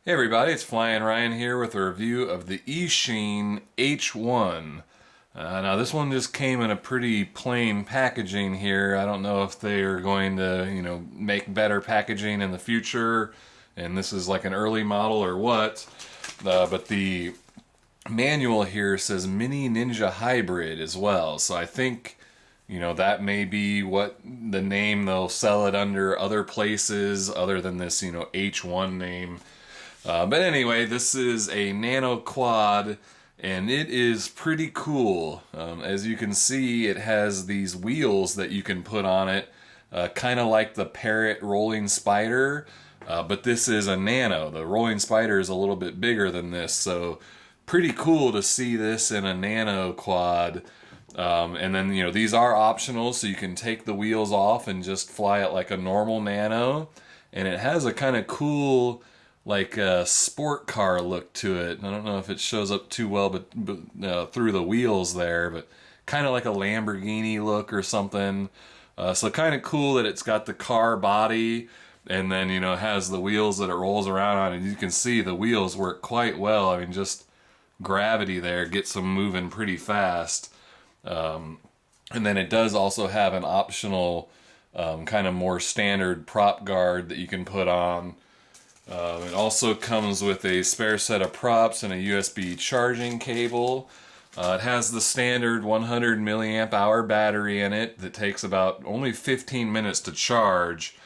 Hey everybody, it's Flyin Ryan here with a review of the Eachine H1. Now this one just came in a pretty plain packaging here. I don't know if they are going to, make better packaging in the future, and this is like an early model or what. But the manual here says Mini Ninja Hybrid as well, so I think, that may be what the name they'll sell it under other places other than this, H1 name. But anyway, this is a nano quad, and it is pretty cool. As you can see, it has these wheels that you can put on it, kind of like the Parrot Rolling Spider, but this is a nano. The Rolling Spider is a little bit bigger than this, so pretty cool to see this in a nano quad. And then, these are optional, so you can take the wheels off and just fly it like a normal nano. And it has a kind of cool, like a sport car look to it. I don't know if it shows up too well, but through the wheels there, but kind of like a Lamborghini look or something. So kind of cool that it's got the car body, and then has the wheels that it rolls around on, and you can see the wheels work quite well. I mean, just gravity there gets them moving pretty fast. And then it does also have an optional kind of more standard prop guard that you can put on. It also comes with a spare set of props and a USB charging cable. It has the standard 100 milliamp hour battery in it that takes about only 15 minutes to charge.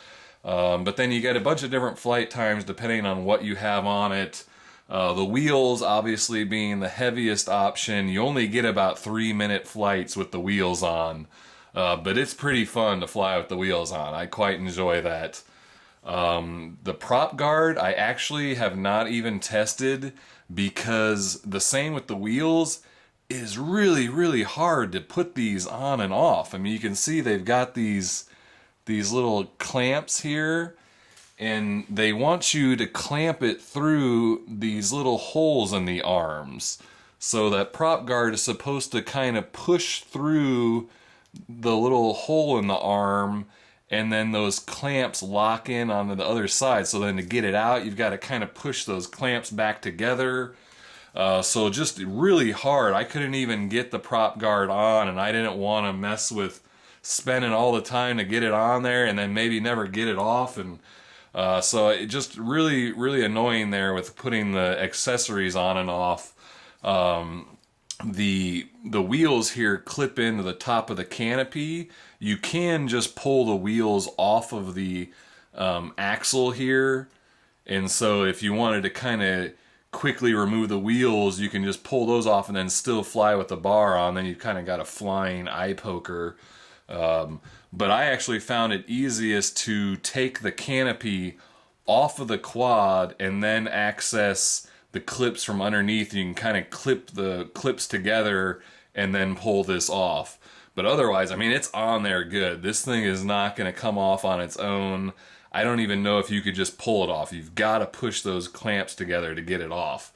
But then you get a bunch of different flight times depending on what you have on it. The wheels obviously being the heaviest option. You only get about 3-minute flights with the wheels on. But it's pretty fun to fly with the wheels on. I quite enjoy that. The prop guard I actually have not even tested, because the same with the wheels, it is really hard to put these on and off. I mean, you can see they've got these little clamps here, and they want you to clamp it through these little holes in the arms. So that prop guard is supposed to kind of push through the little hole in the arm, and then those clamps lock in on the other side. So then to get it out, you've got to kind of push those clamps back together. So just really hard. I couldn't even get the prop guard on, and I didn't want to mess with spending all the time to get it on there and then maybe never get it off. And so it just really annoying there with putting the accessories on and off. The wheels here clip into the top of the canopy. You can just pull the wheels off of the axle here, and so if you wanted to kind of quickly remove the wheels, you can just pull those off and then still fly with the bar on. Then you've kind of got a flying eye poker. But I actually found it easiest to take the canopy off of the quad and then access the clips from underneath. You can kind of clip the clips together and then pull this off. But otherwise, I mean, it's on there good. This thing is not going to come off on its own. I don't even know if you could just pull it off. You've got to push those clamps together to get it off.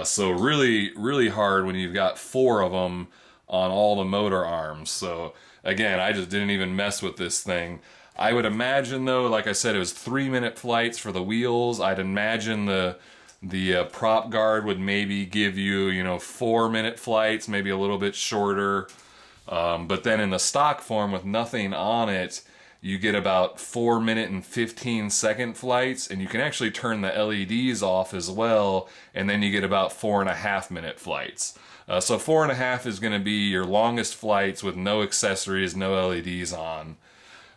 So really hard when you've got 4 of them on all the motor arms. So again, I just didn't even mess with this thing. I would imagine though, like I said, it was 3-minute flights for the wheels. I'd imagine the prop guard would maybe give you, 4-minute flights, maybe a little bit shorter. But then in the stock form with nothing on it, you get about 4-minute and 15-second flights, and you can actually turn the LEDs off as well, and then you get about 4.5-minute flights. So 4.5 is going to be your longest flights with no accessories, no LEDs on.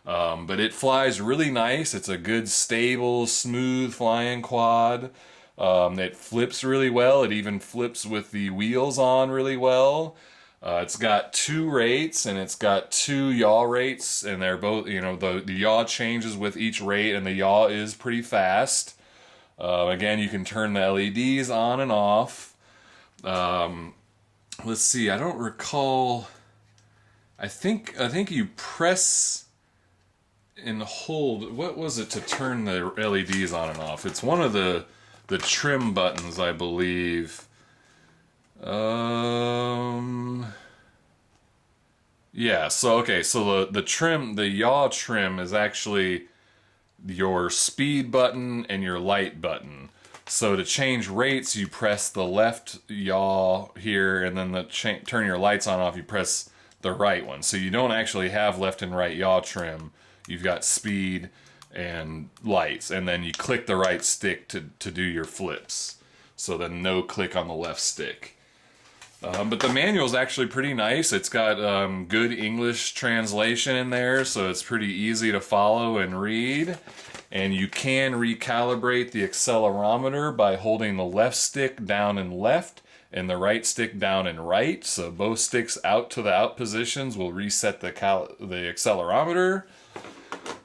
But it flies really nice. It's a good, stable, smooth flying quad. It flips really well. It even flips with the wheels on really well. It's got 2 rates, and it's got 2 yaw rates, and they're both, the yaw changes with each rate, and the yaw is pretty fast. Again, you can turn the LEDs on and off. Let's see, I don't recall. I think you press and hold. What was it to turn the LEDs on and off? It's one of the trim buttons, I believe. Yeah, so the trim, the yaw trim is actually your speed button and your light button. So to change rates, you press the left yaw here, and then turn your lights on off, you press the right one. So you don't actually have left and right yaw trim. You've got speed and lights, and then you click the right stick to do your flips. So then no click on the left stick. But the manual is actually pretty nice. It's got good English translation in there, so it's pretty easy to follow and read. And you can recalibrate the accelerometer by holding the left stick down and left and the right stick down and right. So both sticks out to the out positions will reset the accelerometer.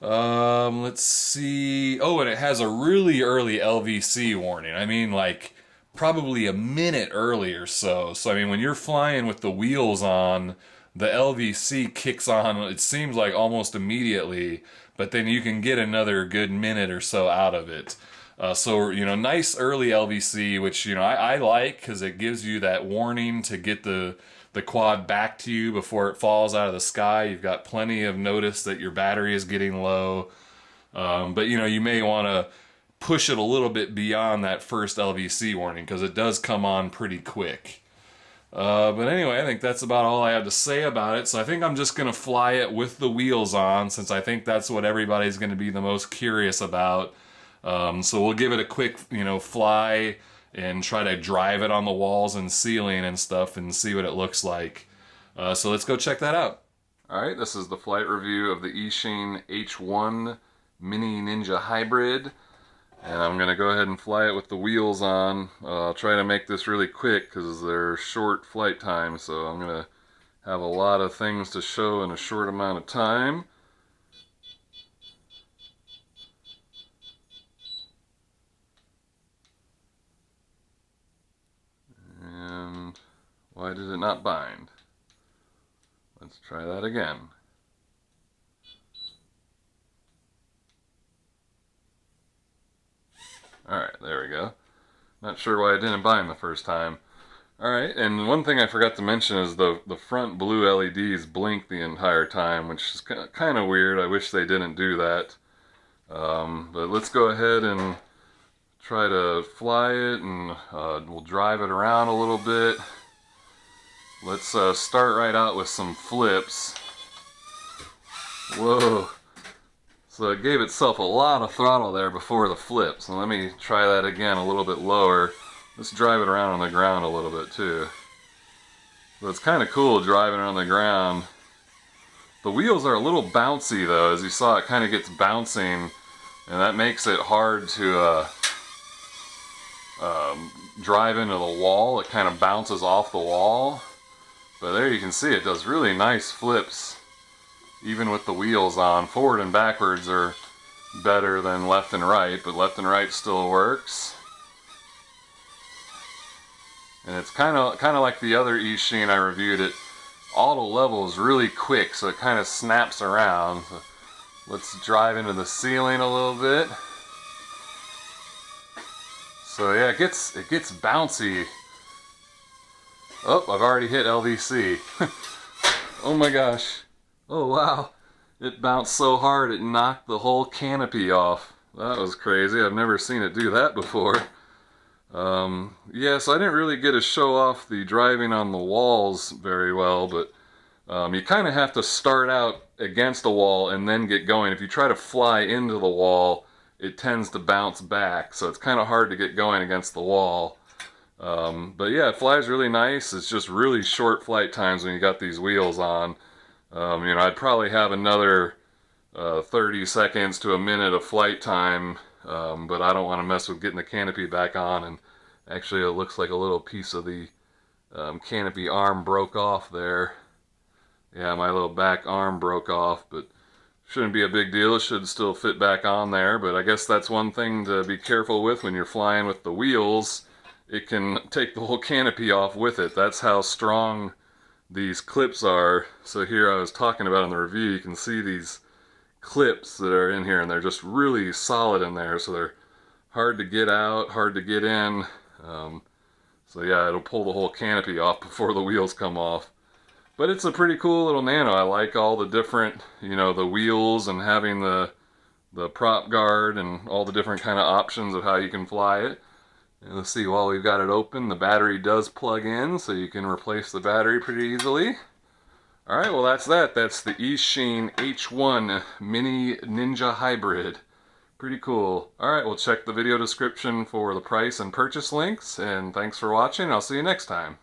Let's see. Oh, and it has a really early LVC warning. I mean, like, probably a minute early or so. So, I mean, when you're flying with the wheels on, the LVC kicks on, it seems like almost immediately, but then you can get another good minute or so out of it. So, you know, nice early LVC, which, you know, I like because it gives you that warning to get the quad back to you before it falls out of the sky. You've got plenty of notice that your battery is getting low. But, you know, you may want to push it a little bit beyond that first LVC warning because it does come on pretty quick. But anyway, I think that's about all I have to say about it. So I think I'm just going to fly it with the wheels on, since I think that's what everybody's going to be the most curious about. So we'll give it a quick, you know, fly and try to drive it on the walls and ceiling and stuff and see what it looks like. So let's go check that out. Alright, this is the flight review of the Eachine H1 Mini Ninja Hybrid. And I'm going to go ahead and fly it with the wheels on. I'll try to make this really quick because they're short flight time, so I'm going to have a lot of things to show in a short amount of time. And why did it not bind? Let's try that again. Alright, there we go. Not sure why it didn't bind the first time. Alright, and one thing I forgot to mention is the front blue LEDs blink the entire time, which is kind of weird. I wish they didn't do that. But let's go ahead and try to fly it, and we'll drive it around a little bit. Let's start right out with some flips. Whoa! So it gave itself a lot of throttle there before the flip. So let me try that again a little bit lower. Let's drive it around on the ground a little bit too. So it's kind of cool driving it on the ground. The wheels are a little bouncy though. As you saw, it kind of gets bouncing, and that makes it hard to drive into the wall. It kind of bounces off the wall. But there you can see it does really nice flips even with the wheels on. Forward and backwards are better than left and right, but left and right still works. And it's kind of like the other Eachine I reviewed. It auto level is really quick, so it kind of snaps around. So let's drive into the ceiling a little bit. So yeah, it gets bouncy. Oh, I've already hit LVC. Oh my gosh. Oh wow. It bounced so hard it knocked the whole canopy off. That was crazy. I've never seen it do that before. Yeah, so I didn't really get to show off the driving on the walls very well, but you kind of have to start out against the wall and then get going. If you try to fly into the wall, it tends to bounce back, so it's kind of hard to get going against the wall. But yeah, it flies really nice. It's just really short flight times when you got these wheels on. You know, I'd probably have another 30 seconds to a minute of flight time, but I don't want to mess with getting the canopy back on. And actually it looks like a little piece of the canopy arm broke off there. Yeah, my little back arm broke off, but shouldn't be a big deal. It should still fit back on there, but I guess that's one thing to be careful with when you're flying with the wheels. It can take the whole canopy off with it. That's how strong these clips are. So here I was talking about in the review, you can see these clips that are in here, and they're just really solid in there, so they're hard to get out, hard to get in. So yeah, it'll pull the whole canopy off before the wheels come off. But it's a pretty cool little nano. I like all the different, you know, the wheels and having the prop guard and all the different kind of options of how you can fly it. And let's see, while we've got it open, the battery does plug in, so you can replace the battery pretty easily. Alright, well that's that. That's the Eachine H1 Mini Ninja Hybrid. Pretty cool. Alright, well check the video description for the price and purchase links, and thanks for watching. I'll see you next time.